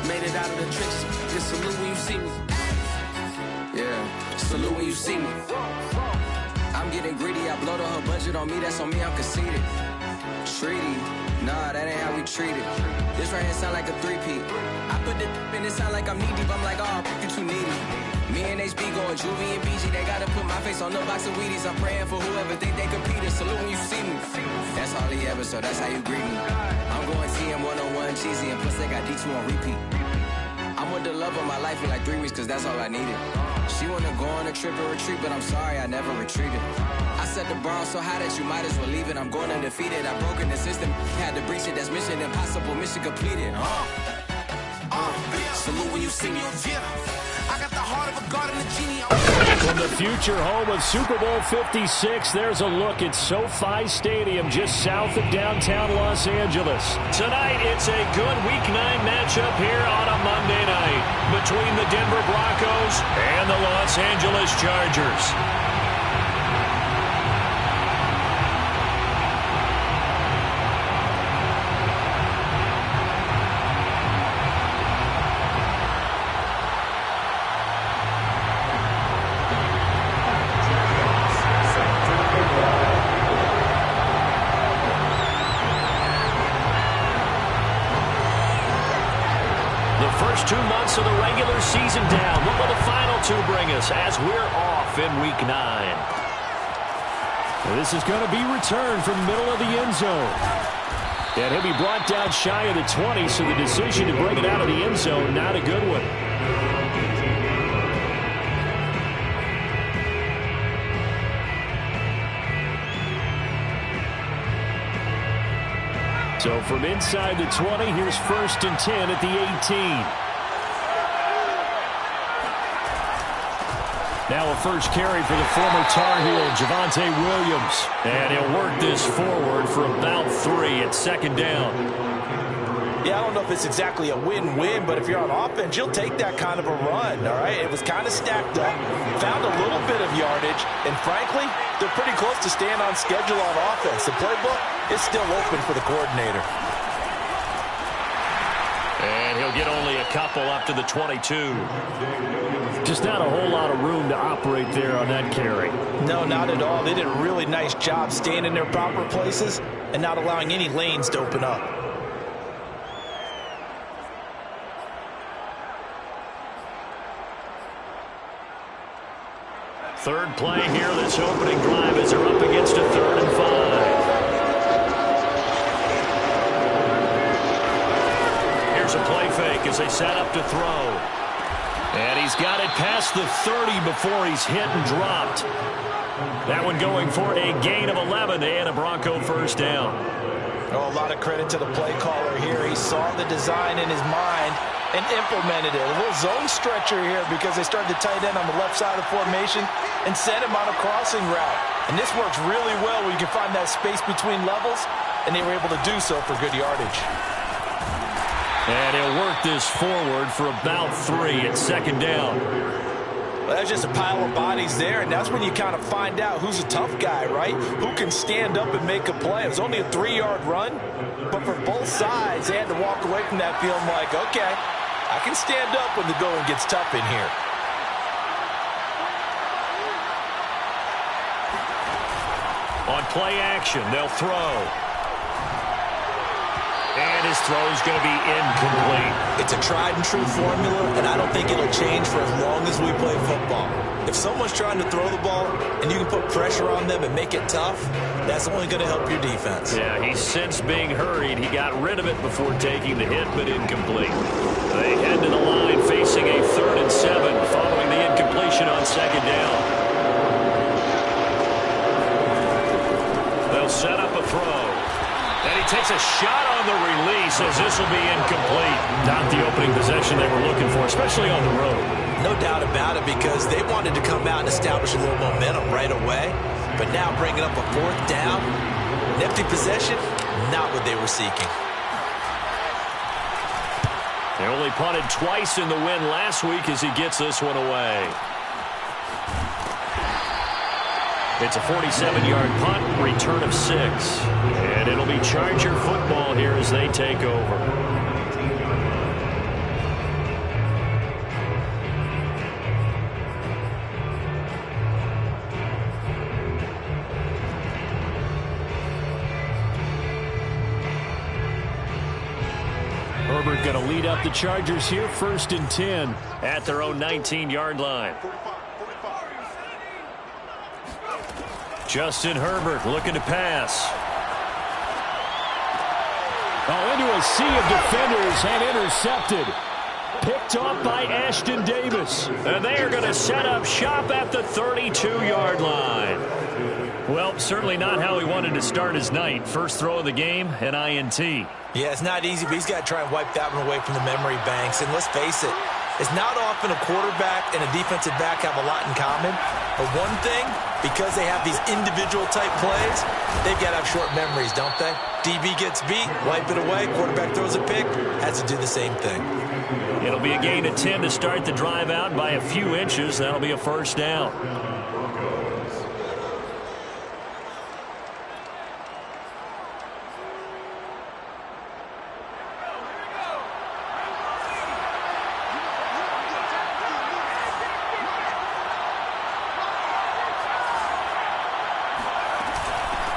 Made it out of the trenches. Just salute when you see me. Yeah, salute when you see me. I'm getting greedy. I blow the whole budget on me. That's on me. I'm conceited. Treaty. Nah, that ain't how we treat it. This right here sound like a three-peat. I put the in it sound like I'm knee-deep. I'm like, oh, you too needy. Me and HB going Juvie and BG. They gotta put my face on the box of Wheaties. I'm praying for whoever think they competed. Salute when you see me. That's all he ever, so that's how you greet me. I'm going TM 101 cheesy, and plus they got D2 on repeat. I'm with the love of my life in like 3 weeks, cause that's all I needed. She wanna go on a trip and retreat, but I'm sorry, I never retreated. I set the bar so high that you might as well leave it. I'm going undefeated. I've broken the system, had to breach it. That's mission impossible, mission completed. Salute when you see me. I got the heart of a god and a genie. From the future home of Super Bowl 56, there's a look at SoFi Stadium just south of downtown Los Angeles. Tonight, it's a good Week 9 matchup here on a Monday night between the Denver Broncos and the Los Angeles Chargers. First 2 months of the regular season down. What will the final 2 bring us as we're off in Week 9? This is going to be returned from middle of the end zone. And he'll be brought down shy of the 20, so the decision to bring it out of the end zone, not a good one. So from inside the 20, here's 1st and 10 at the 18. Now a first carry for the former Tar Heel, Javonte Williams. And he'll work this forward for about 3 at 2nd down. Yeah, I don't know if it's exactly a win-win, but if you're on offense, you'll take that kind of a run, all right? It was kind of stacked up, found a little bit of yardage, and frankly, they're pretty close to staying on schedule on offense. The playbook is still open for the coordinator. And he'll get only a couple up to the 22. Just not a whole lot of room to operate there on that carry. No, not at all. They did a really nice job staying in their proper places and not allowing any lanes to open up. Third play here, this opening drive as they're up against a 3rd and 5. Here's a play fake as they set up to throw. And he's got it past the 30 before he's hit and dropped. That one going for a gain of 11 and a Bronco first down. Oh, a lot of credit to the play caller here. He saw the design in his mind and implemented it. A little zone stretcher here because they started the tight end on the left side of the formation and sent him on a crossing route. And this works really well where you can find that space between levels, and they were able to do so for good yardage. And he'll work this forward for about 3 at 2nd down. Well, that's just a pile of bodies there, and that's when you kind of find out who's a tough guy, right? Who can stand up and make a play. It was only a 3-yard run, but for both sides, they had to walk away from that feeling like, okay, I can stand up when the going gets tough in here. On play action, they'll throw. And his throw is going to be incomplete. It's a tried-and-true formula, and I don't think it'll change for as long as we play football. If someone's trying to throw the ball and you can put pressure on them and make it tough, that's only going to help your defense. Yeah, he's since being hurried. He got rid of it before taking the hit, but incomplete. They head to the line facing a 3rd and 7 following the incompletion on 2nd down. They'll set up a throw. And he takes a shot on the release as this will be incomplete. Not the opening possession they were looking for, especially on the road. No doubt about it, because they wanted to come out and establish a little momentum right away. But now bringing up a 4th down, an empty possession, not what they were seeking. They only punted twice in the win last week as he gets this one away. It's a 47-yard punt, return of 6. And it'll be Charger football here as they take over. lead up the Chargers here, 1st and 10 at their own 19-yard line. Justin Herbert looking to pass. Oh, into a sea of defenders and intercepted. Picked off by Ashton Davis. And they are going to set up shop at the 32-yard line. Well, certainly not how he wanted to start his night. First throw of the game, an INT. Yeah, it's not easy, but he's got to try and wipe that one away from the memory banks. And let's face it, it's not often a quarterback and a defensive back have a lot in common. But one thing, because they have these individual type plays, they've got to have short memories, don't they? DB gets beat, wipe it away, quarterback throws a pick, has to do the same thing. It'll be a gain of 10 to start the drive out by a few inches. That'll be a first down.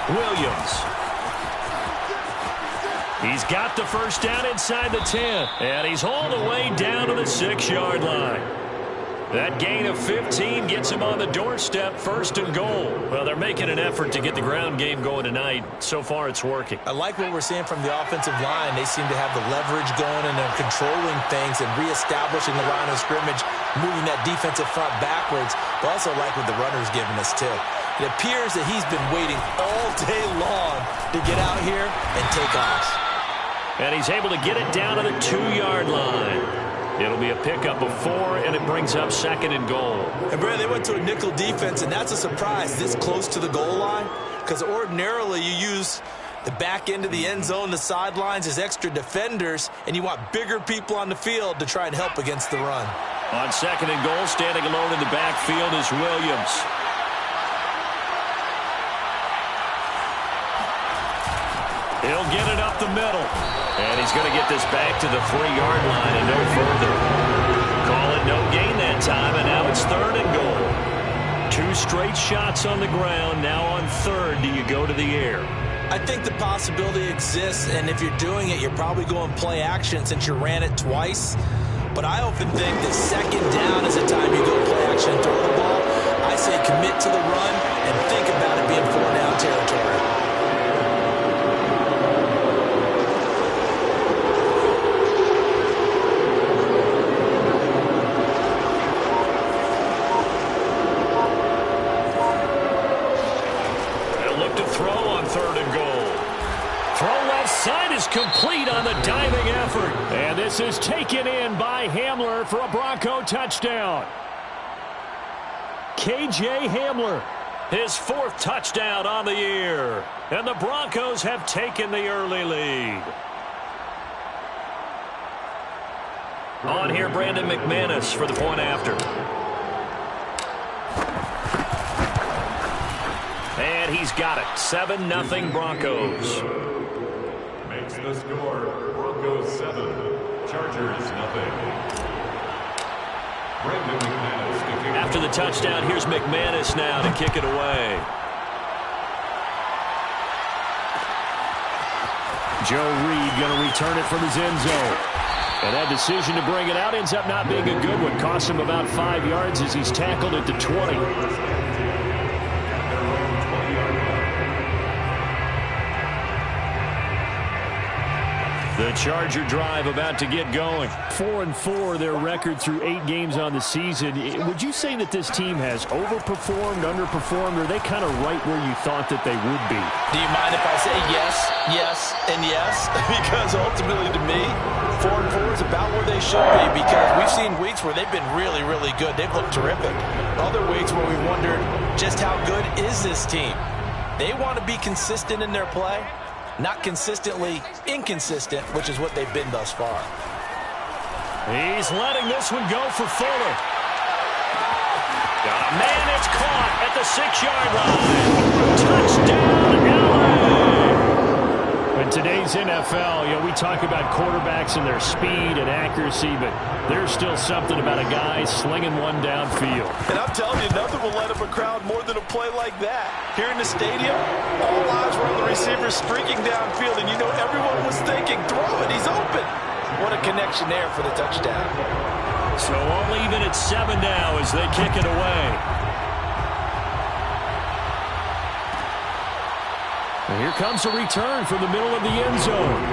Williams. He's got the first down inside the 10. And he's all the way down to the 6-yard line. That gain of 15 gets him on the doorstep, 1st and goal. Well, they're making an effort to get the ground game going tonight. So far, it's working. I like what we're seeing from the offensive line. They seem to have the leverage going, and they're controlling things and reestablishing the line of scrimmage, moving that defensive front backwards. But also like what the runner's giving us, too. It appears that he's been waiting all day long to get out here and take off. And he's able to get it down to the 2-yard line. It'll be a pickup of 4, and it brings up 2nd and goal. And, Brad, they went to a nickel defense, and that's a surprise this close to the goal line, because ordinarily you use the back end of the end zone, the sidelines as extra defenders, and you want bigger people on the field to try and help against the run. On 2nd and goal, standing alone in the backfield is Williams. He'll get it up the middle. And he's going to get this back to the 3-yard line and no further. Call it no gain that time, and now it's 3rd and goal. 2 straight shots on the ground. Now on 3rd, do you go to the air? I think the possibility exists, and if you're doing it, you're probably going play action since you ran it twice. But I often think that 2nd down is the time you go play action and throw the ball. I say commit to the run and think about it being 4-down territory. Complete on the diving effort. And this is taken in by Hamler for a Bronco touchdown. KJ Hamler, his 4th touchdown on the year. And the Broncos have taken the early lead. On here, Brandon McManus for the point after. And he's got it. 7-0 Broncos. The score, Broncos 7, Chargers 0. Brandon McManus to kick. After the touchdown, here's McManus now to kick it away. Joe Reed going to return it from his end zone. And that decision to bring it out ends up not being a good one. Cost him about 5 yards as he's tackled at the 20. The Charger drive about to get going. 4-4, their record through 8 games on the season. Would you say that this team has overperformed, underperformed, or are they kind of right where you thought that they would be? Do you mind if I say yes, yes, and yes? Because ultimately to me, 4-4 is about where they should be, because we've seen weeks where they've been really, really good. They've looked terrific. Other weeks where we wondered just how good is this team. They want to be consistent in their play. Not consistently inconsistent, which is what they've been thus far. He's letting this one go for Fuller. Got a man, it's caught at the 6-yard line. Touchdown, LA! In today's NFL, we talk about quarterbacks and their speed and accuracy, but there's still something about a guy slinging one downfield. And I'm telling you, nothing will light up a crowd more than a play like that. Here in the stadium, all eyes were on the receiver streaking downfield, and everyone was thinking, throw it, he's open. What a connection there for the touchdown. So all even at 7 now as they kick it away. And here comes a return from the middle of the end zone.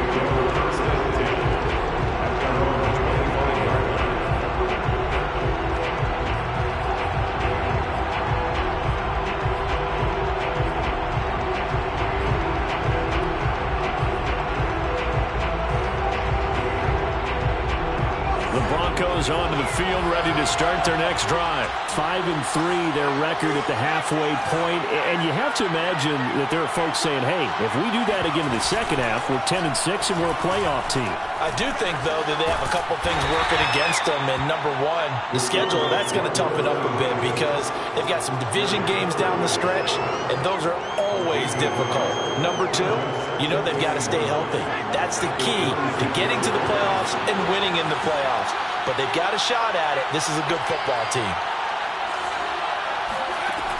Broncos onto the field, ready to start their next drive. 5-3, their record at the halfway point. And you have to imagine that there are folks saying, hey, if we do that again in the second half, we're 10-6 and we're a playoff team. I do think, though, that they have a couple things working against them. And number one, the schedule, that's going to toughen up a bit because they've got some division games down the stretch, and those are always difficult. Number two, you know they've got to stay healthy. That's the key to getting to the playoffs and winning in the playoffs. But they've got a shot at it. This is a good football team.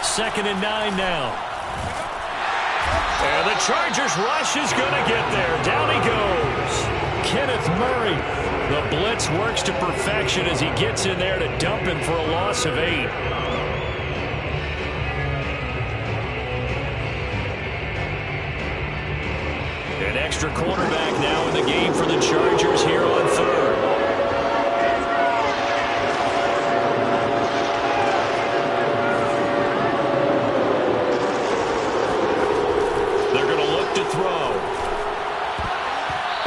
2nd and 9 now. And the Chargers rush is going to get there. Down he goes. Kenneth Murray. The blitz works to perfection as he gets in there to dump him for a loss of 8. An extra quarterback now in the game for the Chargers here on 3rd.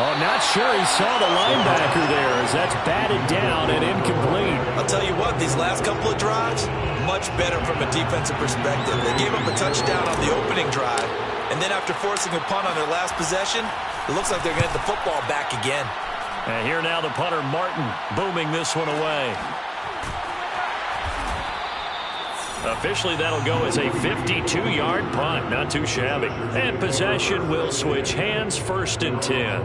Oh, not sure he saw the linebacker there as that's batted down and incomplete. I'll tell you what, these last couple of drives, much better from a defensive perspective. They gave up a touchdown on the opening drive, and then after forcing a punt on their last possession, it looks like they're going to get the football back again. And here now the punter, Martin, booming this one away. Officially, that'll go as a 52-yard punt. Not too shabby. And possession will switch hands, 1st and 10.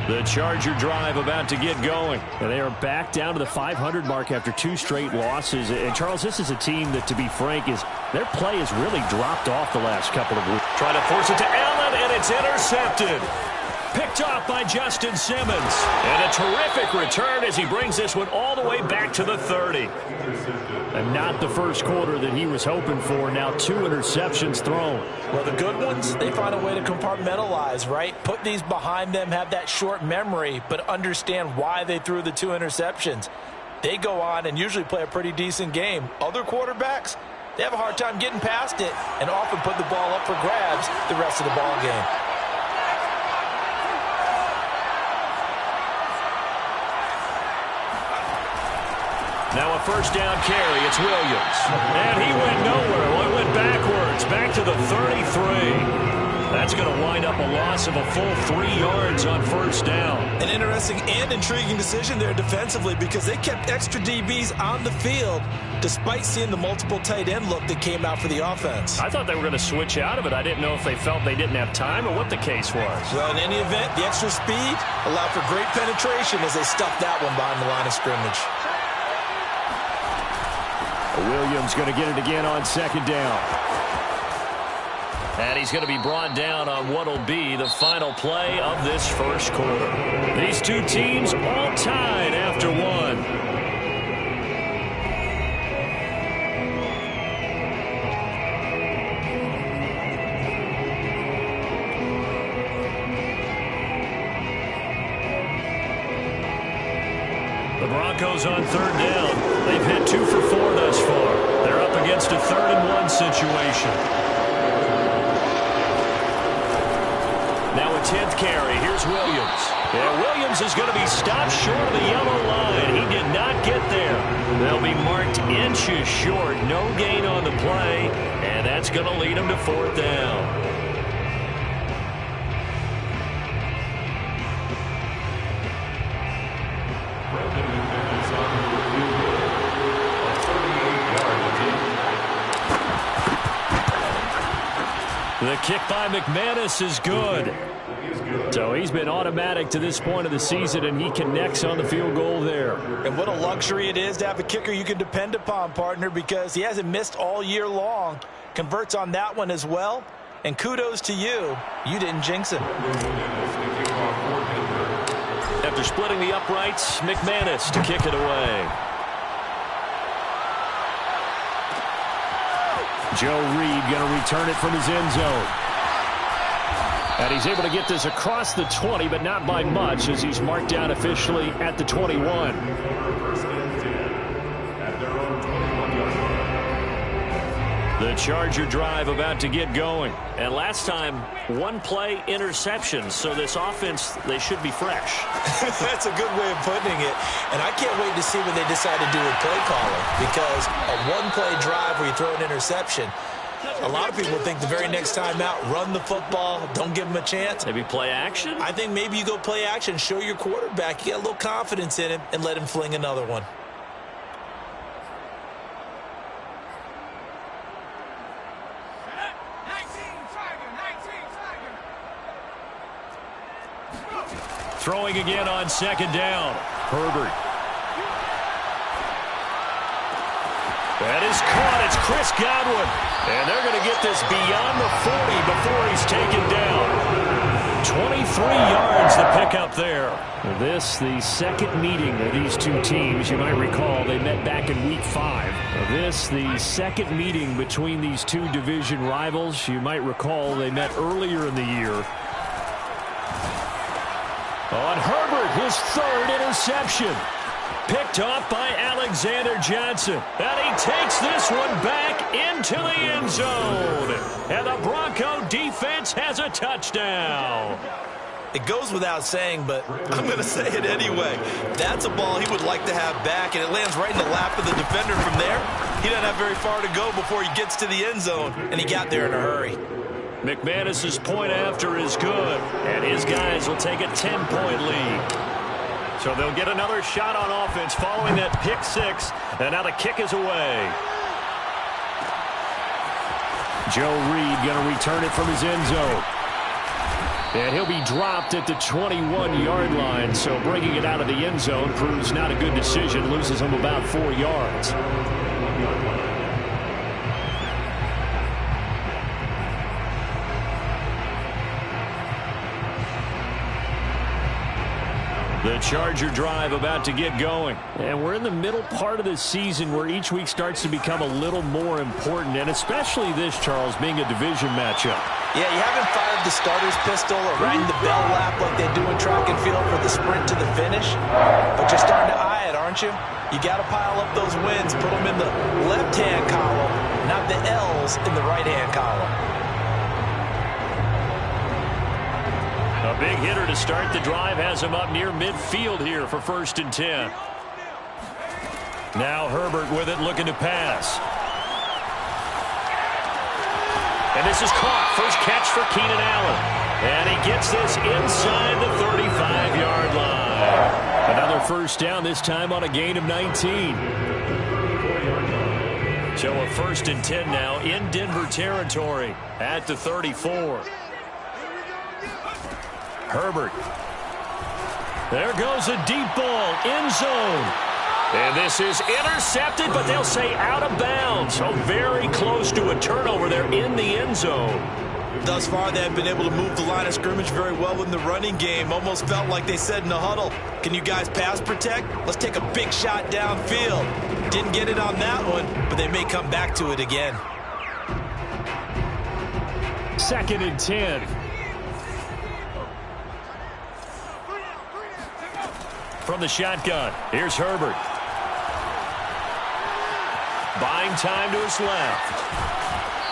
The Charger drive about to get going. And they are back down to the 500 mark after 2 straight losses. And, Charles, this is a team that, to be frank, their play has really dropped off the last couple of weeks. Trying to force it to Allen, and it's intercepted. Picked off by Justin Simmons. And a terrific return as he brings this one all the way back to the 30. And not the first quarter that he was hoping for. Now 2 interceptions thrown. Well, the good ones, they find a way to compartmentalize, right? Put these behind them, have that short memory, but understand why they threw the 2 interceptions. They go on and usually play a pretty decent game. Other quarterbacks, they have a hard time getting past it and often put the ball up for grabs the rest of the ball game. Now a first down carry. It's Williams. And he went nowhere. Well, he went backwards. Back to the 33. That's going to wind up a loss of a full 3 yards on first down. An interesting and intriguing decision there defensively because they kept extra DBs on the field despite seeing the multiple tight end look that came out for the offense. I thought they were going to switch out of it. I didn't know if they felt they didn't have time or what the case was. Well, in any event, the extra speed allowed for great penetration as they stuffed that one behind the line of scrimmage. Williams going to get it again on 2nd down. And he's going to be brought down on what will be the final play of this first quarter. These two teams all tied after 1. The Broncos on 3rd down. They've hit 2 for 4 thus far. They're up against a 3rd and 1 situation. Now a 10th carry. Here's Williams. Yeah, Williams is going to be stopped short of the yellow line. He did not get there. They'll be marked inches short. No gain on the play, and that's going to lead them to 4th down. The kick by McManus is good. So he's been automatic to this point of the season, and he connects on the field goal there. And what a luxury it is to have a kicker you can depend upon, partner, because he hasn't missed all year long. Converts on that one as well. And kudos to you. You didn't jinx him. After splitting the uprights, McManus to kick it away. Joe Reed going to return it from his end zone. And he's able to get this across the 20, but not by much, as he's marked down officially at the 21. The Charger drive about to get going. And last time, one play interception. So this offense, they should be fresh. That's a good way of putting it. And I can't wait to see what they decide to do with play calling. Because a one-play drive where you throw an interception, a lot of people think the very next time out, run the football, don't give them a chance. Maybe play action? I think maybe you go play action, show your quarterback, you get a little confidence in him, and let him fling another one. Throwing again on second down. Herbert. That is caught. It's Chris Godwin. And they're going to get this beyond the 40 before he's taken down. 23 yards the pickup there. This, the second meeting of these two teams. You might recall they met back in Week 5. This, the second meeting between these two division rivals. You might recall they met earlier in the year. On Herbert, his third interception. Picked off by Alexander Johnson. And he takes this one back into the end zone. And the Bronco defense has a touchdown. It goes without saying, but I'm going to say it anyway. That's a ball he would like to have back, and it lands right in the lap of the defender from there. He doesn't have very far to go before he gets to the end zone, and he got there in a hurry. McManus's point after is good, and his guys will take a 10-point lead. So they'll get another shot on offense following that pick six, and now the kick is away. Joe Reed going to return it from his end zone. And he'll be dropped at the 21-yard line, so bringing it out of the end zone proves not a good decision, loses him about 4 yards. The Charger drive about to get going. And we're in the middle part of this season where each week starts to become a little more important, and especially this, Charles, being a division matchup. Yeah, you haven't fired the starter's pistol or rang the bell lap like they do in track and field for the sprint to the finish, but you're starting to eye it, aren't you? You got to pile up those wins, put them in the left-hand column, not the L's in the right-hand column. A big hitter to start the drive has him up near midfield here for 1st and 10. Now Herbert with it, looking to pass. And this is caught. First catch for Keenan Allen. And he gets this inside the 35-yard line. Another first down, this time on a gain of 19. So a 1st and 10 now in Denver territory at the 34. Herbert. There goes a deep ball, end zone. And this is intercepted, but they'll say out of bounds. So very close to a turnover there in the end zone. Thus far, they have been able to move the line of scrimmage very well in the running game. Almost felt like they said in the huddle, can you guys pass protect? Let's take a big shot downfield. Didn't get it on that one, but they may come back to it again. 2nd and 10. From the shotgun, here's Herbert. Buying time to his left.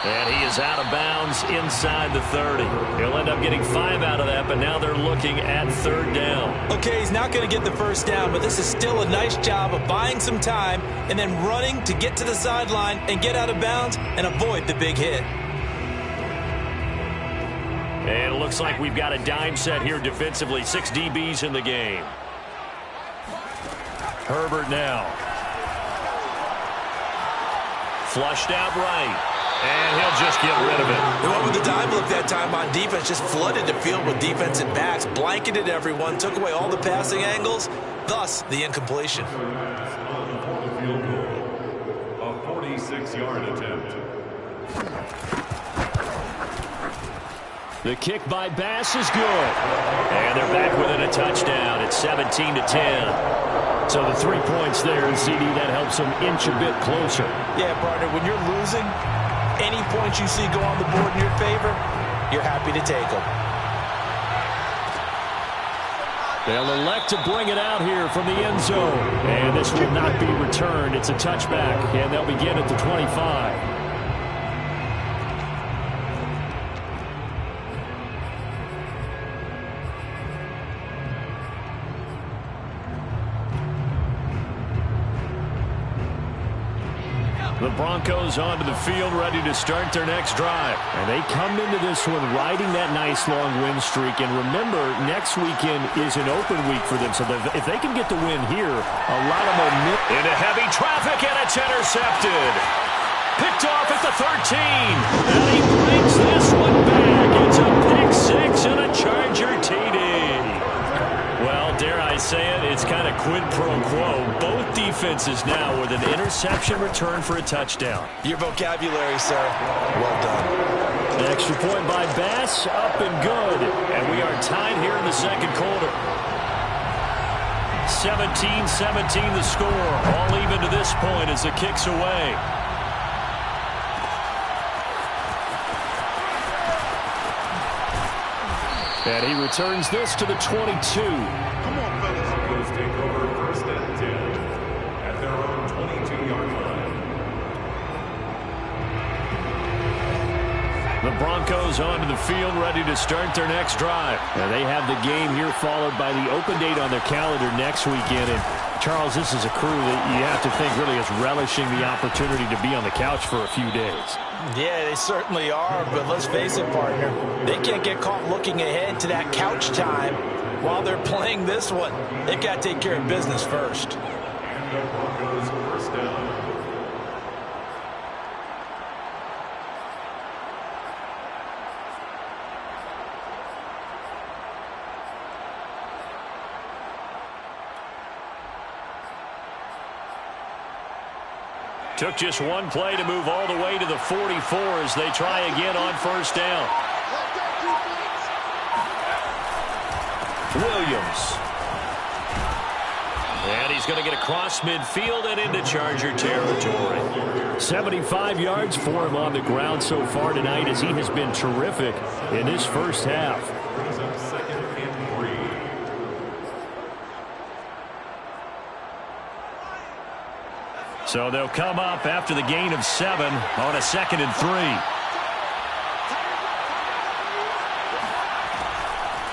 And he is out of bounds inside the 30. He'll end up getting 5 out of that, but now they're looking at 3rd down. Okay, he's not going to get the first down, but this is still a nice job of buying some time and then running to get to the sideline and get out of bounds and avoid the big hit. And it looks like we've got a dime set here defensively. 6 DBs in the game. Herbert now. Flushed out right. And he'll just get rid of it. They went with the dime look that time on defense. Just flooded the field with defensive backs. Blanketed everyone. Took away all the passing angles. Thus, the incompletion. A 46-yard attempt. The kick by Bass is good. And they're back within a touchdown. It's 17-10. So the 3 points there, and CD, that helps them inch a bit closer. Yeah, partner, when you're losing, any points you see go on the board in your favor, you're happy to take them. They'll elect to bring it out here from the end zone. And this will not be returned. It's a touchback, and they'll begin at the 25. The Broncos onto the field, ready to start their next drive. And they come into this one riding that nice long win streak. And remember, next weekend is an open week for them. So if they can get the win here, a lot of momentum. Into heavy traffic, and it's intercepted. Picked off at the 13. And he brings this one back. It's a pick six and a Charger TD. Well, dare I say it, it's kind of quid pro quo. Both defenses now with an interception return for a touchdown. Your vocabulary, sir. Well done. An extra point by Bass, up and good. And we are tied here in the second quarter. 17-17 the score. All even to this point as the kick's away. And he returns this to the 22. Broncos take over first and 10 at their own 22-yard line. The Broncos onto the field, ready to start their next drive. And they have the game here followed by the open date on their calendar next weekend. And Charles, this is a crew that you have to think really is relishing the opportunity to be on the couch for a few days. Yeah, they certainly are, but let's face it, partner. They can't get caught looking ahead to that couch time while they're playing this one. They've got to take care of business first. And the Broncos first down. Took just one play to move all the way to the 44 as they try again on first down. Williams. And he's going to get across midfield and into Charger territory. 75 yards for him on the ground so far tonight as he has been terrific in his first half. Brings up second and 3. So they'll come up after the gain of 7 on a 2nd and 3.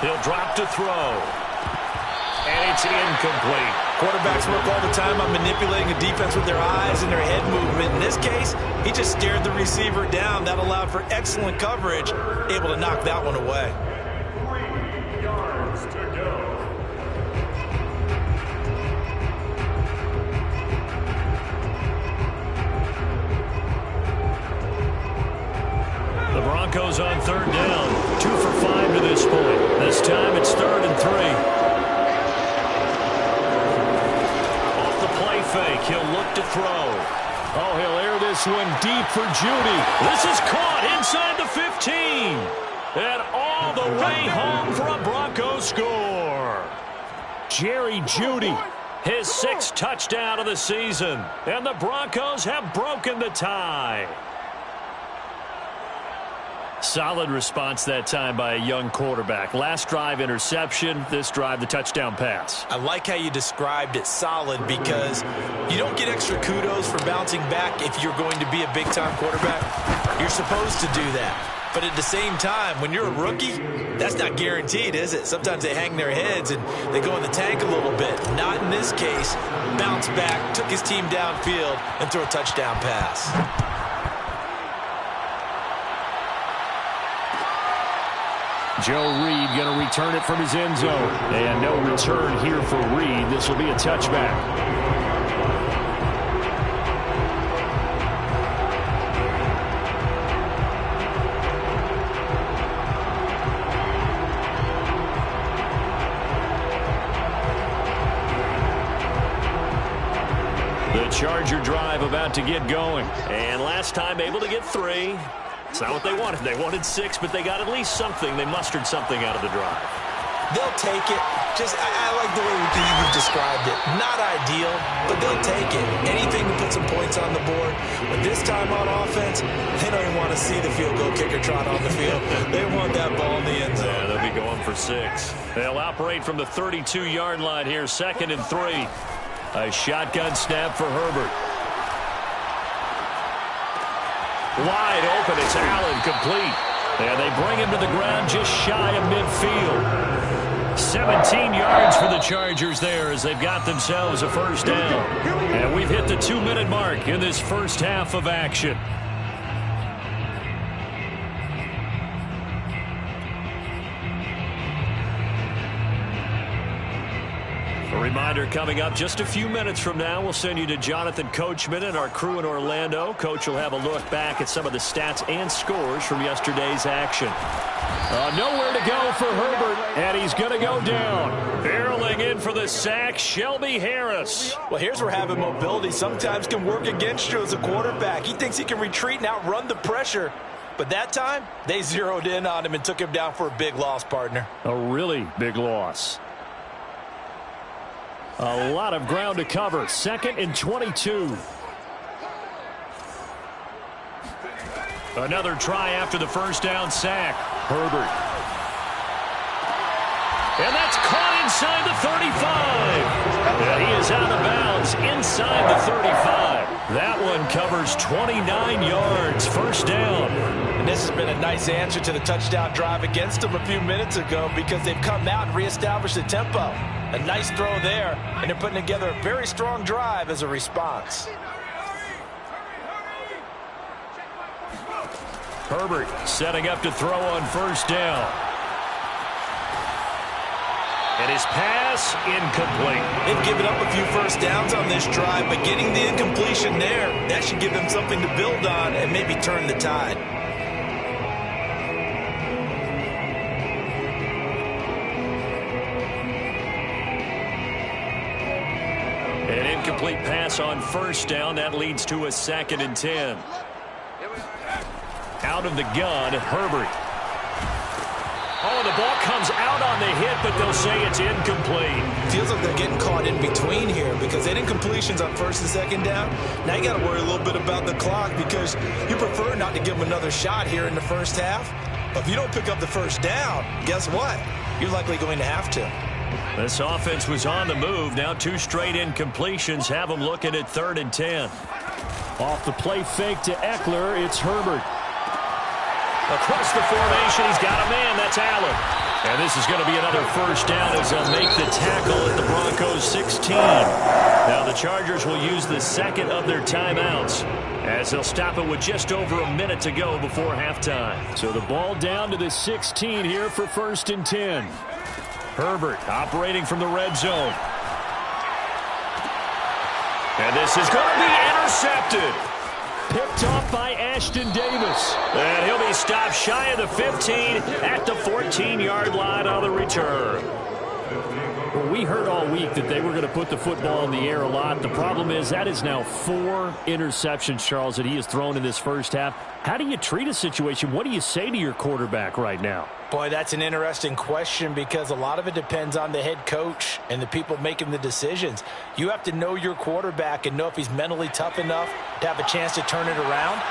He'll drop to throw. And it's incomplete. Quarterbacks work all the time on manipulating a defense with their eyes and their head movement. In this case, he just stared the receiver down. That allowed for excellent coverage, able to knock that one away. 3 yards to go. The Broncos on third down. 2 for 5 to this point. This time it's 3rd and 3. Off the play fake. He'll look to throw. Oh, he'll air this one deep for Judy. This is caught inside the 15. And all the way home for a Broncos score. Jerry Judy, his 6th touchdown of the season. And the Broncos have broken the tie. Solid response that time by a young quarterback. Last drive, interception. This drive, the touchdown pass. I like how you described it, solid, because you don't get extra kudos for bouncing back if you're going to be a big-time quarterback. You're supposed to do that. But at the same time, when you're a rookie, that's not guaranteed, is it? Sometimes they hang their heads and they go in the tank a little bit. Not in this case. Bounce back, took his team downfield, and threw a touchdown pass. Joe Reed going to return it from his end zone. And no return here for Reed. This will be a touchback. The Charger drive about to get going. And last time able to get 3. It's not what they wanted. They wanted 6, but they got at least something. They mustered something out of the drive. They'll take it. I like the way you've described it. Not ideal, but they'll take it. Anything to put some points on the board. But this time on offense, they don't even want to see the field goal kicker trot on the field. They want that ball in the end zone. Yeah, they'll be going for 6. They'll operate from the 32-yard line here, 2nd and 3. A shotgun snap for Herbert. Wide open, it's Allen, complete. And they bring him to the ground just shy of midfield. 17 yards for the Chargers there as they've got themselves a first down. And we've hit the 2-minute mark in this first half of action. A reminder coming up just a few minutes from now, we'll send you to Jonathan Coachman and our crew in Orlando. Coach will have a look back at some of the stats and scores from yesterday's action. Nowhere to go for Herbert, and he's going to go down. Barreling in for the sack, Shelby Harris. Well, here's where having mobility sometimes can work against you as a quarterback. He thinks he can retreat and outrun the pressure. But that time, they zeroed in on him and took him down for a big loss, partner. A really big loss. A lot of ground to cover. 2nd and 22. Another try after the first down sack. Herbert. And that's caught inside the 35. And he is out of bounds inside the 35. That one covers 29 yards. First down. And this has been a nice answer to the touchdown drive against them a few minutes ago because they've come out and reestablished the tempo. A nice throw there, and they're putting together a very strong drive as a response. Herbert setting up to throw on first down. And his pass incomplete. They've given up a few first downs on this drive, but getting the incompletion there, that should give them something to build on and maybe turn the tide. An incomplete pass on first down. That leads to a 2nd and 10. Out of the gun, Herbert. Oh, the ball comes out on the hit, but they'll say it's incomplete. Feels like they're getting caught in between here because they had incompletions on first and second down. Now you got to worry a little bit about the clock because you prefer not to give them another shot here in the first half. But if you don't pick up the first down, guess what? You're likely going to have to. This offense was on the move. Now 2 straight incompletions have them looking at 3rd and 10. Off the play fake to Eckler, it's Herbert. Across the formation, he's got a man. That's Allen. And this is going to be another first down as they'll make the tackle at the Broncos 16. Now the Chargers will use the 2nd of their timeouts as they'll stop it with just over a minute to go before halftime. So the ball down to the 16 here for 1st and 10. Herbert operating from the red zone. And this is going to be intercepted. Picked off by Ashton Davis. And he'll be stopped shy of the 15 at the 14-yard line on the return. Well, we heard all week that they were going to put the football in the air a lot. The problem is that is now 4 interceptions, Charles, that he has thrown in this first half. How do you treat a situation? What do you say to your quarterback right now? Boy, that's an interesting question because a lot of it depends on the head coach and the people making the decisions. You have to know your quarterback and know if he's mentally tough enough to have a chance to turn it around.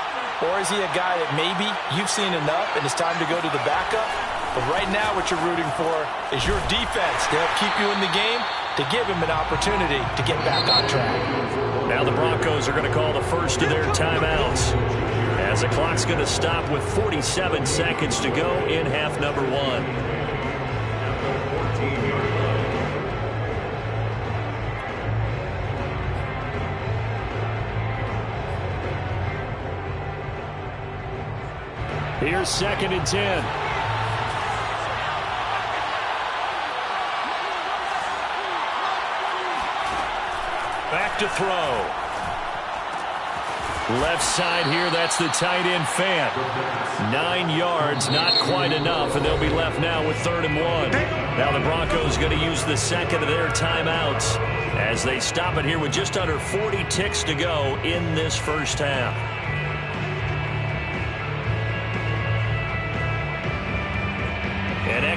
Or is he a guy that maybe you've seen enough and it's time to go to the backup? But right now what you're rooting for is your defense to help keep you in the game, to give him an opportunity to get back on track. Now the Broncos are going to call the first of their timeouts, as the clock's going to stop with 47 seconds to go in half number 1. Here's 2nd and 10. Back to throw. Left side here, that's the tight end Fant. 9 yards, not quite enough, and they'll be left now with 3rd and 1. Now the Broncos going to use the 2nd of their timeouts as they stop it here with just under 40 ticks to go in this first half.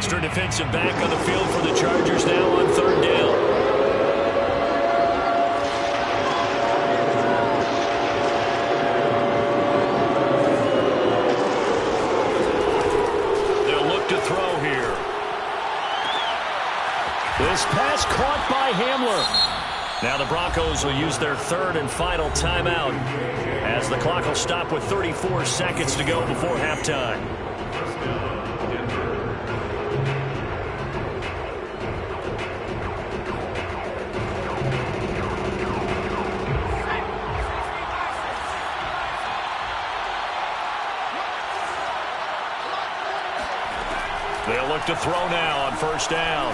extra defensive back on the field for the Chargers now on third down. They'll look to throw here. This pass caught by Hamler. Now the Broncos will use their third and final timeout as the clock will stop with 34 seconds to go before halftime. They'll look to throw now on first down.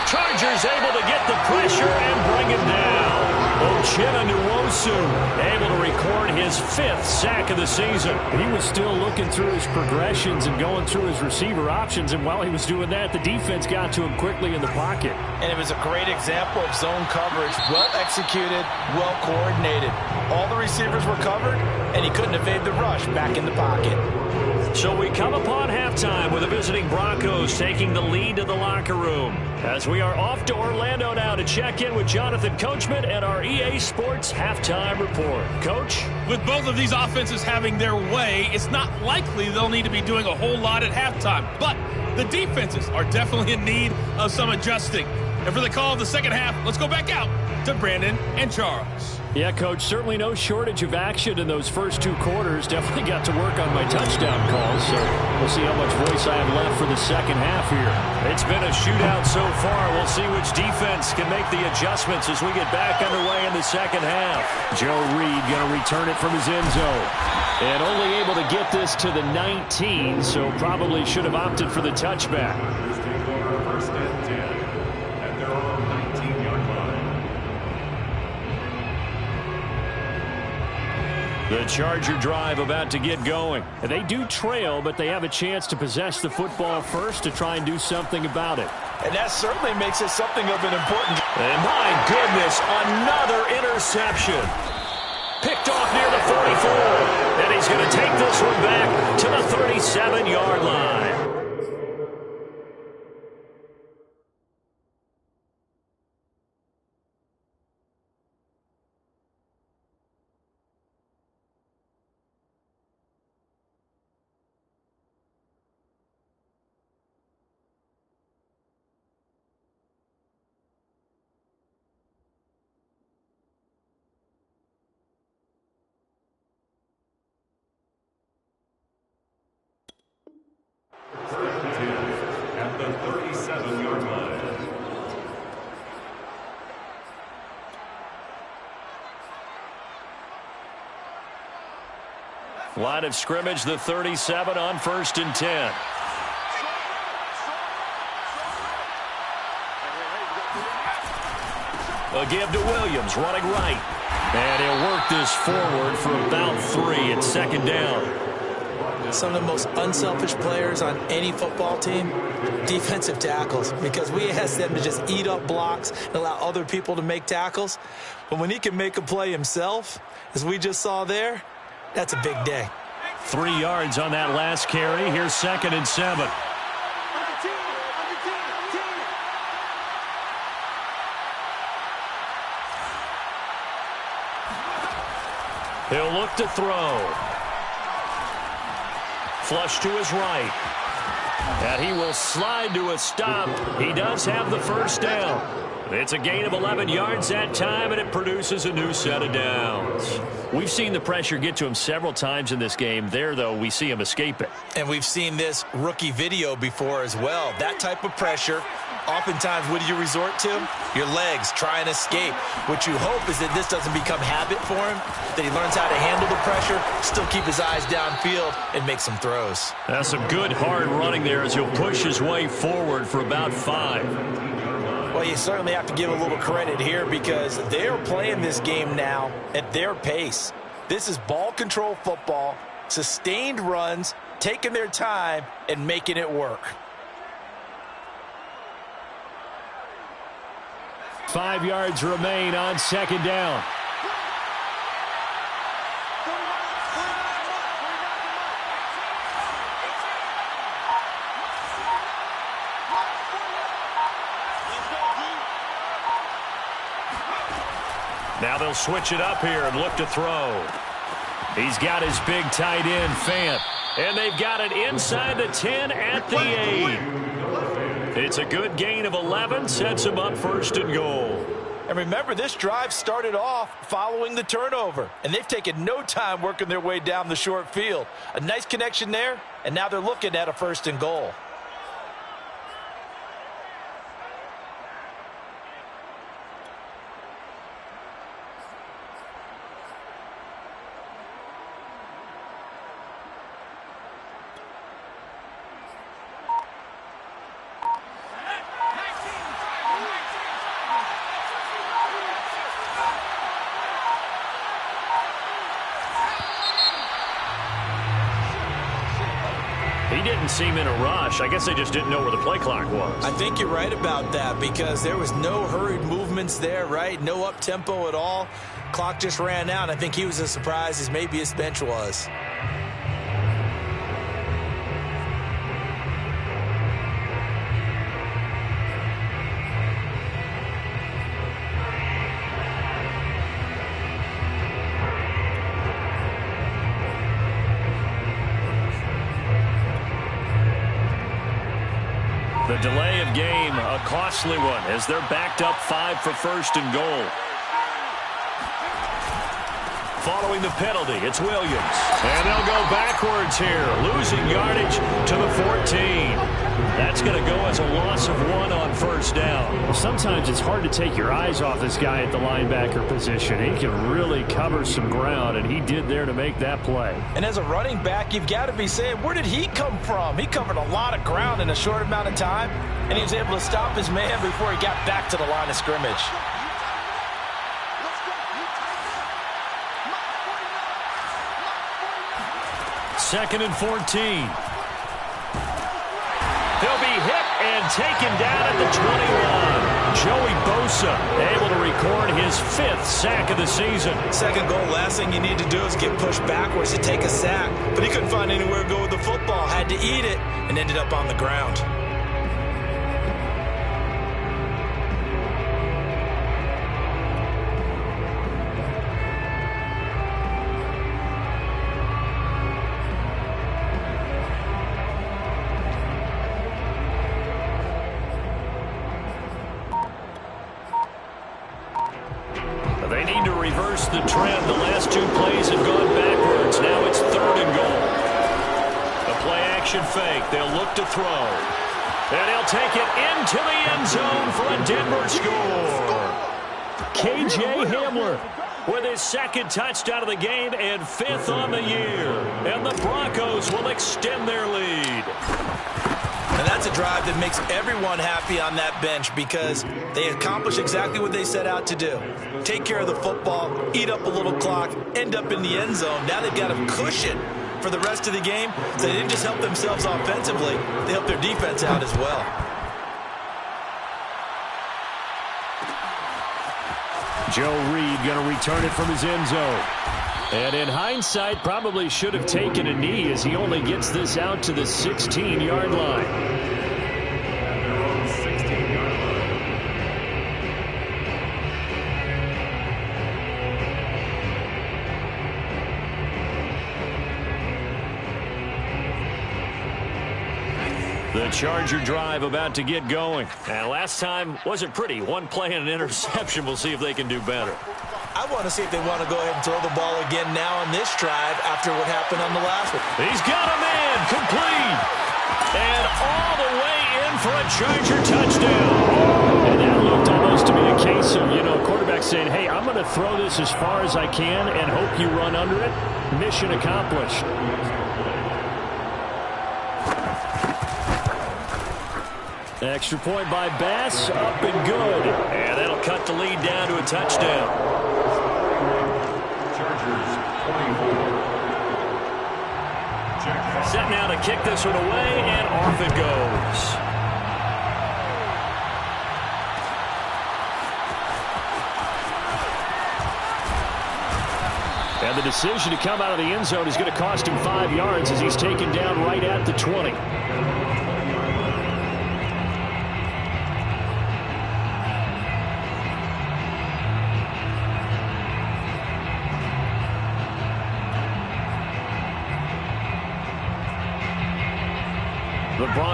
Chargers able to get the pressure and bring him down. Uchenna Nwosu able to record his 5th sack of the season. He was still looking through his progressions and going through his receiver options, and while he was doing that, the defense got to him quickly in the pocket. And it was a great example of zone coverage. Well executed, well coordinated. All the receivers were covered, and he couldn't evade the rush back in the pocket. So we come upon halftime with the visiting Broncos taking the lead to the locker room. As we are off to Orlando now to check in with Jonathan Coachman and our EA Sports Halftime Report. Coach? With both of these offenses having their way, it's not likely they'll need to be doing a whole lot at halftime. But the defenses are definitely in need of some adjusting. And for the call of the second half, let's go back out to Brandon and Charles. Yeah, Coach, certainly no shortage of action in those first 2 quarters. Definitely got to work on my touchdown calls, so we'll see how much voice I have left for the second half here. It's been a shootout so far. We'll see which defense can make the adjustments as we get back underway in the second half. Joe Reed going to return it from his end zone. And only able to get this to the 19, so probably should have opted for the touchback. First and 10 at their own 19-yard line. The Charger drive about to get going. They do trail, but they have a chance to possess the football first to try and do something about it. And that certainly makes it something of an important... And my goodness, another interception. Picked off near the 44. And he's going to take this one back to the 37-yard line. At the 37-yard line. Line of scrimmage, the 37 on first and 10. A give to Williams, running right. And he'll work this forward for about 3 at second down. Some of the most unselfish players on any football team, defensive tackles, because we ask them to just eat up blocks and allow other people to make tackles. But when he can make a play himself, as we just saw there, that's a big day. 3 yards on that last carry. Here's second and 7. He'll look to throw. Flush to his right. And he will slide to a stop. He does have the first down. It's a gain of 11 yards that time, and it produces a new set of downs. We've seen the pressure get to him several times in this game. There, though, we see him escape it. And we've seen this rookie video before as well. That type of pressure, oftentimes, what do you resort to? Your legs, try and escape. What you hope is that this doesn't become habit for him, that he learns how to handle the pressure, still keep his eyes downfield, and make some throws. That's some good, hard running there as he'll push his way forward for about 5. Well, you certainly have to give a little credit here because they're playing this game now at their pace. This is ball control football, sustained runs, taking their time, and making it work. 5 yards remain on second down. Now they'll switch it up here and look to throw. He's got his big tight end, Fant. And they've got it inside the 10 at the 8. It's a good gain of 11. Sets him up 1st and goal. And remember, this drive started off following the turnover. And they've taken no time working their way down the short field. A nice connection there. And now they're looking at a 1st and goal. He didn't seem in a rush. I guess they just didn't know where the play clock was. I think you're right about that because there was no hurried movements there, right? No up-tempo at all. Clock just ran out. I think he was as surprised as maybe his bench was. The delay of game, a costly one, as they're backed up 5 for 1st and goal. Following the penalty, it's Williams. And they'll go backwards here, losing yardage to the 14. That's going to go as a loss of 1 on 1st down. Well, sometimes it's hard to take your eyes off this guy at the linebacker position. He can really cover some ground, and he did there to make that play. And as a running back, you've got to be saying, where did he come from? He covered a lot of ground in a short amount of time, and he was able to stop his man before he got back to the line of scrimmage. Second and 14. He'll be hit and taken down at the 21. Joey Bosa able to record his 5th sack of the season. Second goal, last thing you need to do is get pushed backwards to take a sack. But he couldn't find anywhere to go with the football. Had to eat it and ended up on the ground. They need to reverse the trend. The last 2 plays have gone backwards. Now it's 3rd and goal. The play-action fake. They'll look to throw. And he'll take it into the end zone for a Denver score. K.J. Hamler with his 2nd touchdown of the game and 5th on the year. And the Broncos will extend their lead. And that's a drive that makes everyone happy on that bench because they accomplish exactly what they set out to do. Take care of the football, eat up a little clock, end up in the end zone. Now they've got a cushion for the rest of the game. So they didn't just help themselves offensively, they helped their defense out as well. Joe Reed going to return it from his end zone. And in hindsight, probably should have taken a knee as he only gets this out to the 16-yard line. The Charger drive about to get going. And last time wasn't pretty. 1 play and an interception. We'll see if they can do better. I want to see if they want to go ahead and throw the ball again now on this drive after what happened on the last one. He's got a man complete. And all the way in for a Charger touchdown. And that looked almost to be a case of, quarterback saying, hey, I'm going to throw this as far as I can and hope you run under it. Mission accomplished. Extra point by Bass, up and good. And that'll cut the lead down to a touchdown. Chargers 24. Set now to kick this one away, and off it goes. And the decision to come out of the end zone is going to cost him 5 yards as he's taken down right at the 20.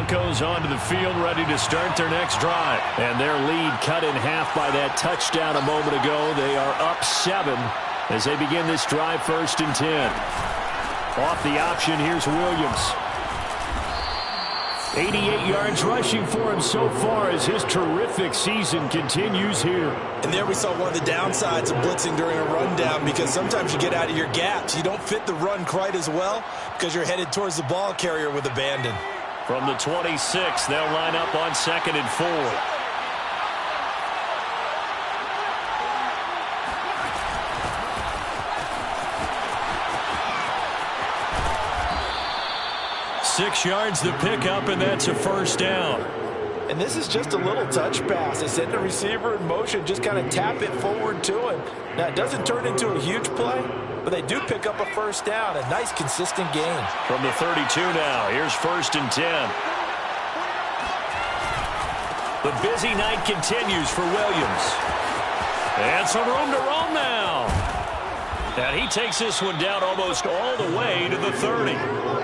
Broncos onto the field, ready to start their next drive. And their lead cut in half by that touchdown a moment ago. They are up 7 as they begin this drive, 1st and 10. Off the option, here's Williams. 88 yards rushing for him so far as his terrific season continues here. And there we saw one of the downsides of blitzing during a rundown, because sometimes you get out of your gaps. You don't fit the run quite as well because you're headed towards the ball carrier with abandon. From the 26, they'll line up on 2nd and 4. Six yards the pickup, and that's a 1st down. And this is just a little touch pass. They send the receiver in motion, just kind of tap it forward to him. Now, it doesn't turn into a huge play, but they do pick up a 1st down. A nice, consistent gain. From the 32 now, here's 1st and 10. The busy night continues for Williams. And some room to roam now. And he takes this one down almost all the way to the 30.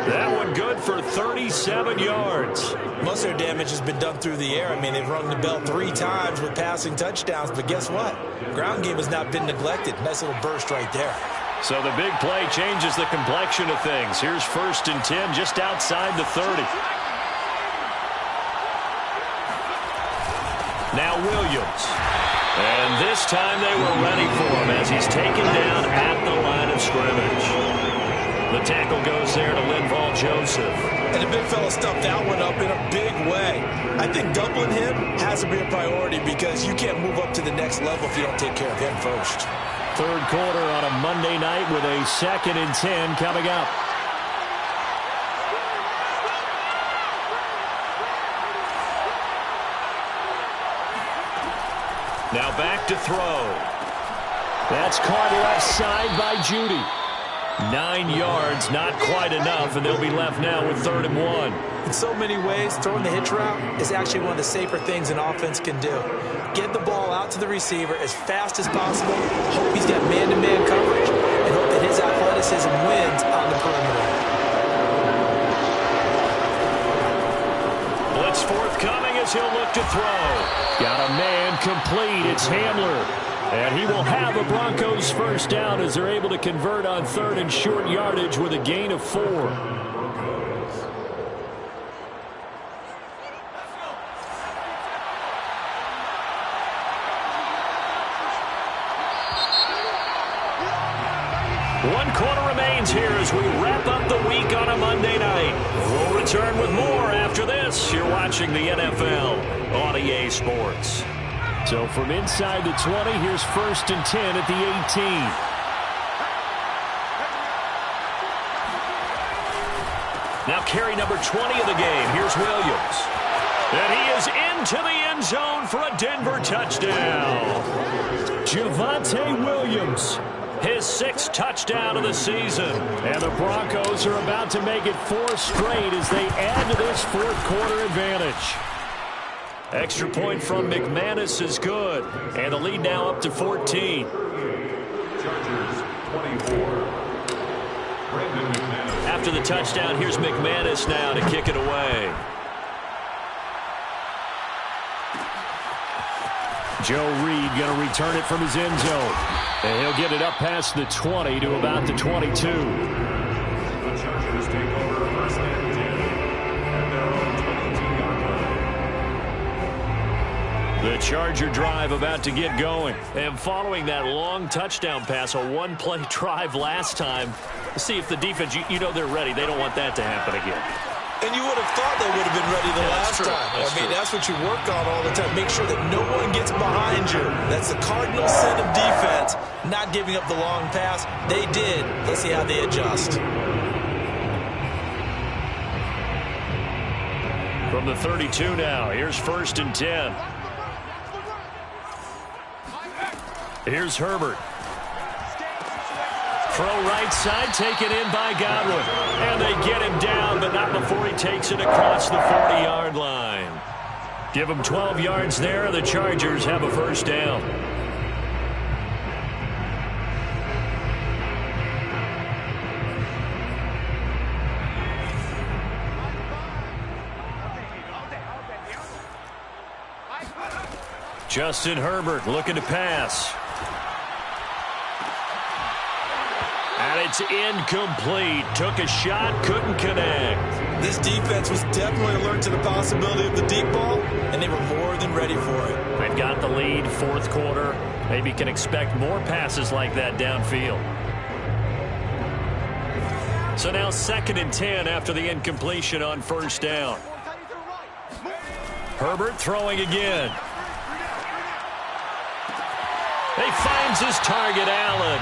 That one good for 37 yards. Most of their damage has been done through the air. I mean, they've rung the bell 3 times with passing touchdowns, but guess what? Ground game has not been neglected. Nice little burst right there. So the big play changes the complexion of things. Here's 1st and 10 just outside the 30. Now Williams. And this time they were ready for him as he's taken down at the line of scrimmage. The tackle goes there to Linval Joseph. And the big fella stuffed that one up in a big way. I think doubling him has to be a priority, because you can't move up to the next level if you don't take care of him first. 3rd quarter on a Monday night with a 2nd and 10 coming up. Now back to throw. That's caught left side by Judy. 9 yards, not quite enough, and they'll be left now with 3rd and 1. In so many ways, throwing the hitch route is actually one of the safer things an offense can do. Get the ball out to the receiver as fast as possible, hope he's got man-to-man coverage, and hope that his athleticism wins on the perimeter. Blitz forthcoming as he'll look to throw. Got a man complete. It's Hamler. And he will have a Broncos 1st down as they're able to convert on 3rd and short yardage with a gain of 4. One quarter remains here as we wrap up the week on a Monday night. We'll return with more after this. You're watching the NFL on EA Sports. So from inside the 20, here's 1st and 10 at the 18. Now carry number 20 of the game. Here's Williams. And he is into the end zone for a Denver touchdown. Javonte Williams, his 6th touchdown of the season. And the Broncos are about to make it 4 straight as they add to this 4th quarter advantage. Extra point from McManus is good. And the lead now up to 14. Chargers 24. After the touchdown, here's McManus now to kick it away. Joe Reed going to return it from his end zone. And he'll get it up past the 20 to about the 22. The Chargers take over 1st and 10 at their own 22-yard line. The Charger drive about to get going. And following that long touchdown pass, a one-play drive last time, see if the defense, you know they're ready. They don't want that to happen again. And you would have thought they would have been ready the last time. That's what you work on all the time. Make sure that no one gets behind you. That's the cardinal sin of defense, not giving up the long pass. They did. Let's see how they adjust. From the 32 now, here's 1st and 10. Here's Herbert. Throw right side, taken in by Godwin. And they get him down, but not before he takes it across the 40-yard line. Give him 12 yards there. The Chargers have a 1st down. Justin Herbert looking to pass. And it's incomplete. Took a shot, couldn't connect. This defense was definitely alert to the possibility of the deep ball, and they were more than ready for it. They've got the lead, fourth quarter. Maybe can expect more passes like that downfield. So now 2nd and 10 after the incompletion on first down. Herbert throwing again. He finds his target, Allen.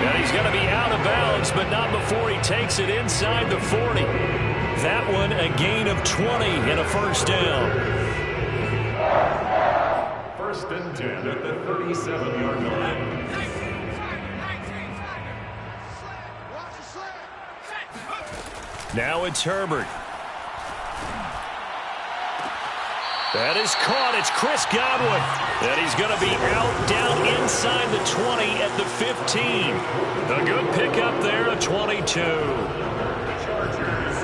And he's going to be out of bounds, but not before he takes it inside the 40. That one a gain of 20 and a first down. 1st and 10 at the 37-yard line. Now it's Herbert. That is caught. It's Chris Godwin. And he's going to be out down inside the 20 at the 15. A good pickup there, a 22. Chargers,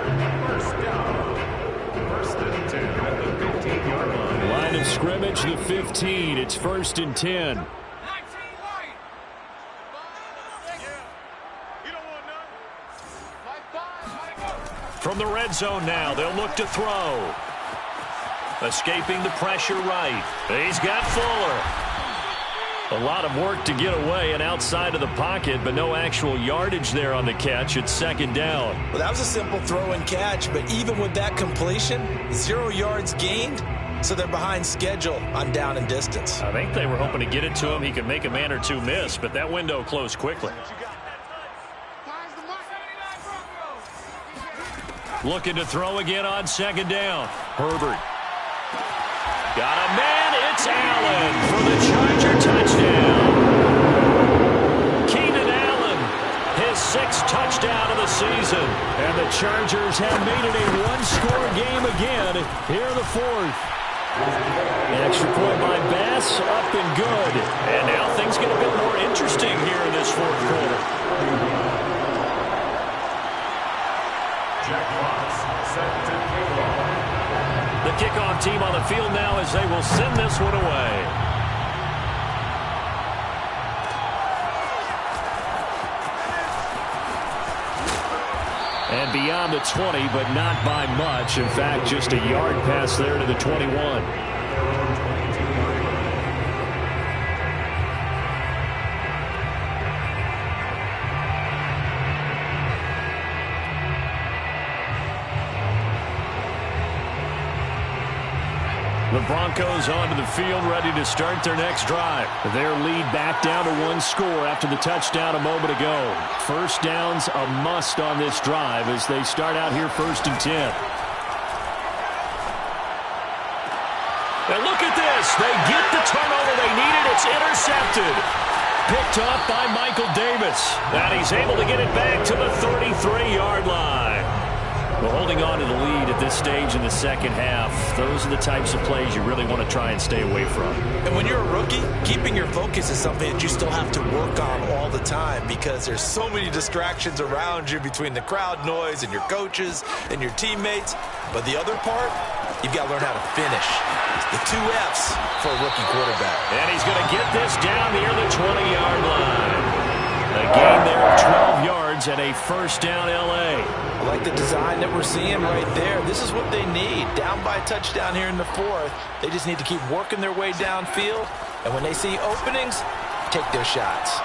1st down. 1st and 10 at the 15-yard line. Line of scrimmage, the 15. It's 1st and 10. From the red zone now, they'll look to throw. Escaping the pressure right. He's got Fuller. A lot of work to get away and outside of the pocket, but no actual yardage there on the catch. It's 2nd down. Well, that was a simple throw and catch, but even with that completion, 0 yards gained, so they're behind schedule on down and distance. I think they were hoping to get it to him. He could make a man or two miss, but that window closed quickly. Looking to throw again on 2nd down. Herbert. Got a man. It's Allen for the Charger touchdown. Keenan Allen, his 6th touchdown of the season. And the Chargers have made it a one-score game again here in the 4th. An extra point by Bass, up and good. And now things get a bit more interesting here in this 4th quarter. Jack Fox set to kick off. The kickoff team on the field now as they will send this one away. And beyond the 20, but not by much. In fact, just a yard pass there to the 21. The Broncos onto the field, ready to start their next drive. Their lead back down to 1 score after the touchdown a moment ago. First down's a must on this drive as they start out here 1st and 10. And look at this. They get the turnover they needed. It's intercepted. Picked off by Michael Davis. And he's able to get it back to the 33-yard line. Well, holding on to the lead at this stage in the 2nd half, those are the types of plays you really want to try and stay away from. And when you're a rookie, keeping your focus is something that you still have to work on all the time because there's so many distractions around you between the crowd noise and your coaches and your teammates. But the other part, you've got to learn how to finish. The 2 F's for a rookie quarterback. And he's going to get this down near the 20-yard line. A gain there of 12 yards and a first down L.A. I like the design that we're seeing right there. This is what they need. Down by a touchdown here in the 4th. They just need to keep working their way downfield. And when they see openings, take their shots.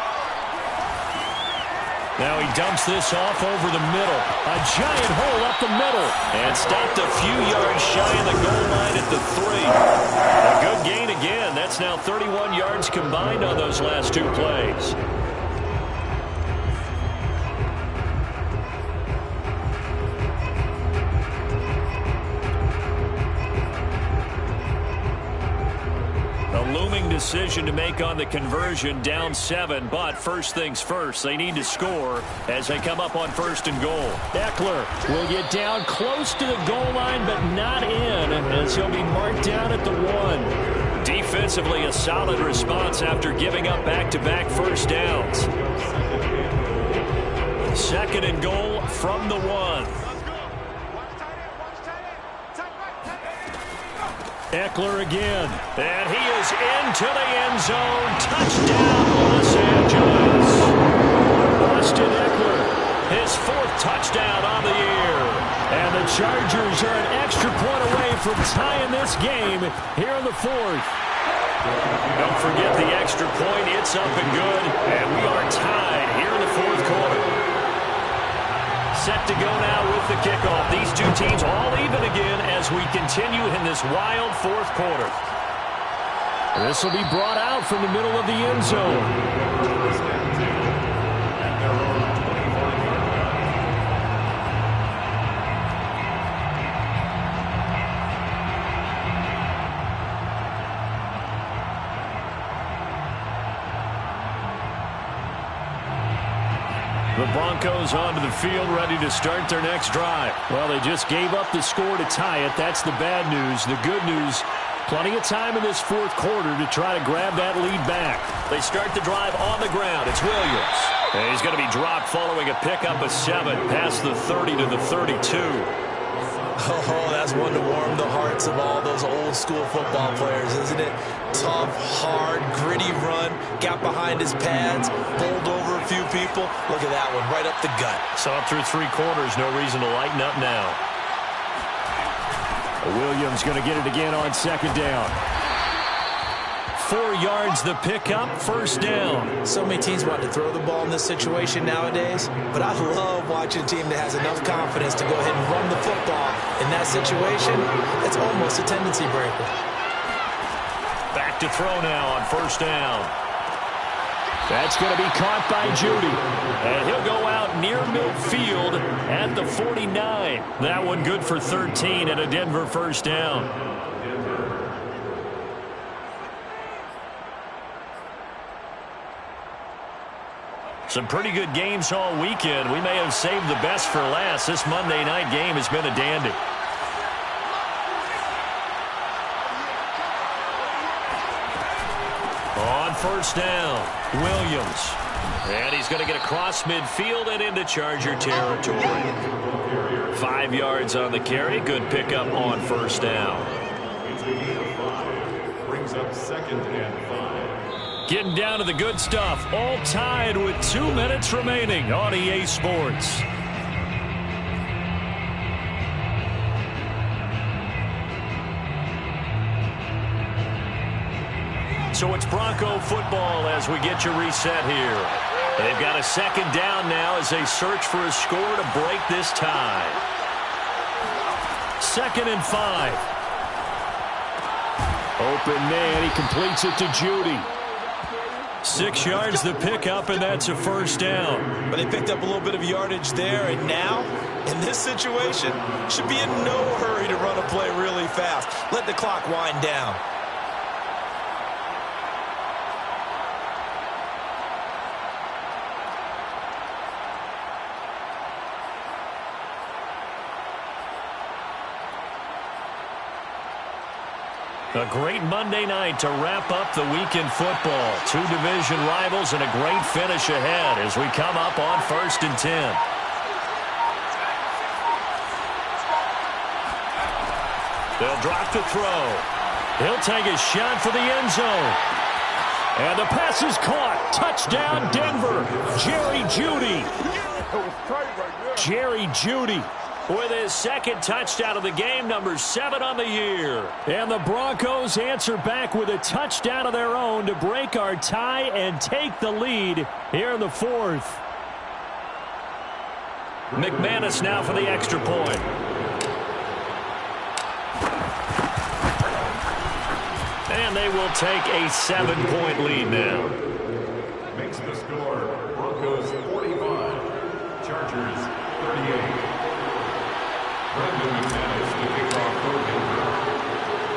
Now he dumps this off over the middle. A giant hole up the middle. And stopped a few yards shy of the goal line at the 3. A good gain again. That's now 31 yards combined on those last 2 plays. Decision to make on the conversion, down 7, but first things first, they need to score as they come up on 1st and goal. Eckler will get down close to the goal line, but not in, as he'll be marked down at the 1. Defensively, a solid response after giving up back-to-back first downs. 2nd and goal from the 1. Eckler again. And he is into the end zone. Touchdown, Los Angeles. Austin Eckler, his 4th touchdown on the year. And the Chargers are an extra point away from tying this game here in the 4th. Don't forget the extra point. It's up and good. And we are tied here in the 4th quarter. Set to go now with the kickoff. These two teams all even again as we continue in this wild 4th quarter. This will be brought out from the middle of the end zone. The Broncos onto the field, ready to start their next drive. Well, they just gave up the score to tie it. That's the bad news. The good news, plenty of time in this 4th quarter to try to grab that lead back. They start the drive on the ground. It's Williams. And he's going to be dropped following a pickup of 7 past the 30 to the 32. Oh, that's one to warm the hearts of all those old-school football players, isn't it? Tough, hard, gritty run, got behind his pads, bowled over a few people. Look at that one, right up the gut. So up through 3 quarters, no reason to lighten up now. Williams going to get it again on 2nd down. 4 yards the pickup, 1st down. So many teams want to throw the ball in this situation nowadays, but I love watching a team that has enough confidence to go ahead and run the football. In that situation, it's almost a tendency breaker. Back to throw now on 1st down. That's going to be caught by Judy. And he'll go out near midfield at the 49. That one good for 13 and a Denver 1st down. Some pretty good games all weekend. We may have saved the best for last. This Monday night game has been a dandy. On 1st down, Williams. And he's going to get across midfield and into Charger territory. 5 yards on the carry. Good pickup on 1st down. Brings up 2nd and 5. Getting down to the good stuff. All tied with 2 minutes remaining on EA Sports. So it's Bronco football as we get you reset here. They've got a 2nd down now as they search for a score to break this tie. 2nd and 5. Open man. He completes it to Judy. 6 yards the pickup, and that's a 1st down. But they picked up a little bit of yardage there, and now, in this situation, should be in no hurry to run a play really fast. Let the clock wind down. A great Monday night to wrap up the week in football. 2 division rivals and a great finish ahead as we come up on 1st and 10. They'll drop to throw. He'll take a shot for the end zone. And the pass is caught. Touchdown, Denver. Jerry Jeudy. Jerry Jeudy with his 2nd touchdown of the game, number 7 on the year. And the Broncos answer back with a touchdown of their own to break our tie and take the lead here in the 4th. McManus now for the extra point. And they will take a 7-point lead now. Makes the score Broncos 45, Chargers 38.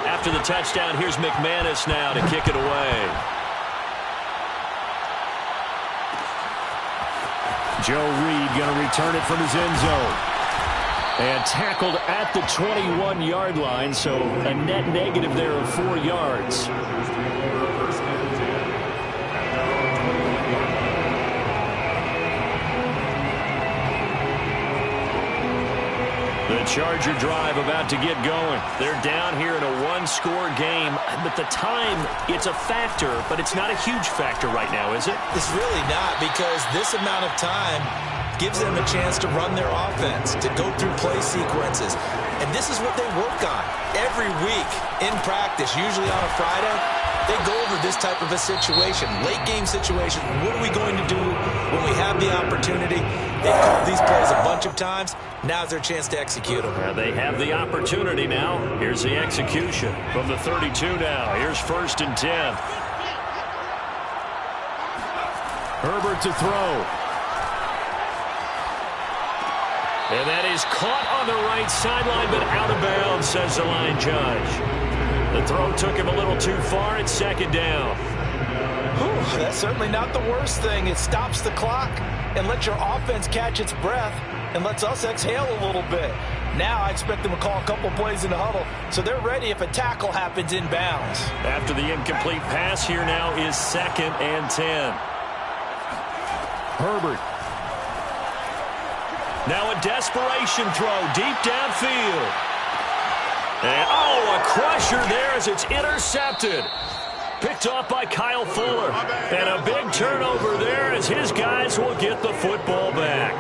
After the touchdown, here's McManus now to kick it away. Joe Reed going to return it from his end zone. And tackled at the 21-yard line, so a net negative there of 4 yards. The Charger drive about to get going. They're down here in a one-score game, but the time, it's a factor, but it's not a huge factor right now, is it? It's really not, because this amount of time gives them a chance to run their offense, to go through play sequences. And this is what they work on every week in practice, usually on a Friday. They go over this type of a situation, late game situation. What are we going to do when we have the opportunity? They've called these plays a bunch of times. Now's their chance to execute them. Yeah, they have the opportunity now. Here's the execution from the 32 now. Here's 1st and 10. Herbert to throw. And that is caught on the right sideline, but out of bounds, says the line judge. The throw took him a little too far. It's 2nd down. Whew, that's certainly not the worst thing. It stops the clock and lets your offense catch its breath and lets us exhale a little bit. Now I expect them to call a couple plays in the huddle, so they're ready if a tackle happens in bounds. After the incomplete pass, here now is 2nd and 10. Herbert. Now a desperation throw deep downfield. And, a crusher there as it's intercepted. Picked off by Kyle Fuller. And a big turnover there as his guys will get the football back.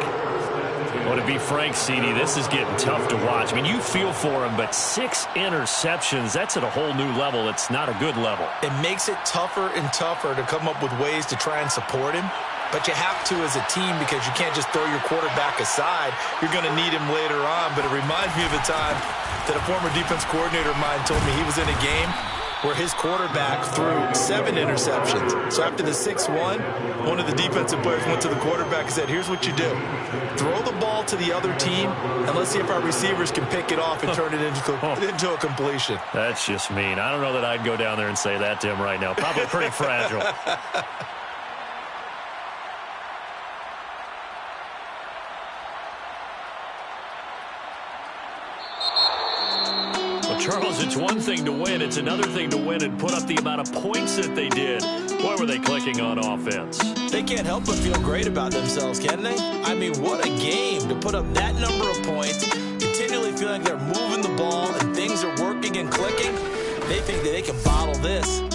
Well, to be frank, CD, this is getting tough to watch. I mean, you feel for him, but 6 interceptions, that's at a whole new level. It's not a good level. It makes it tougher and tougher to come up with ways to try and support him. But you have to as a team, because you can't just throw your quarterback aside. You're going to need him later on. But it reminds me of a time that a former defense coordinator of mine told me he was in a game where his quarterback threw 7 interceptions. So after the 6th one of the defensive players went to the quarterback and said, here's what you do. Throw the ball to the other team, and let's see if our receivers can pick it off and turn it into a completion. That's just mean. I don't know that I'd go down there and say that to him right now. Probably pretty fragile. Charles, it's one thing to win. It's another thing to win and put up the amount of points that they did. Boy, were they clicking on offense. They can't help but feel great about themselves, can they? I mean, what a game to put up that number of points, continually feeling like they're moving the ball and things are working and clicking. They think that they can bottle this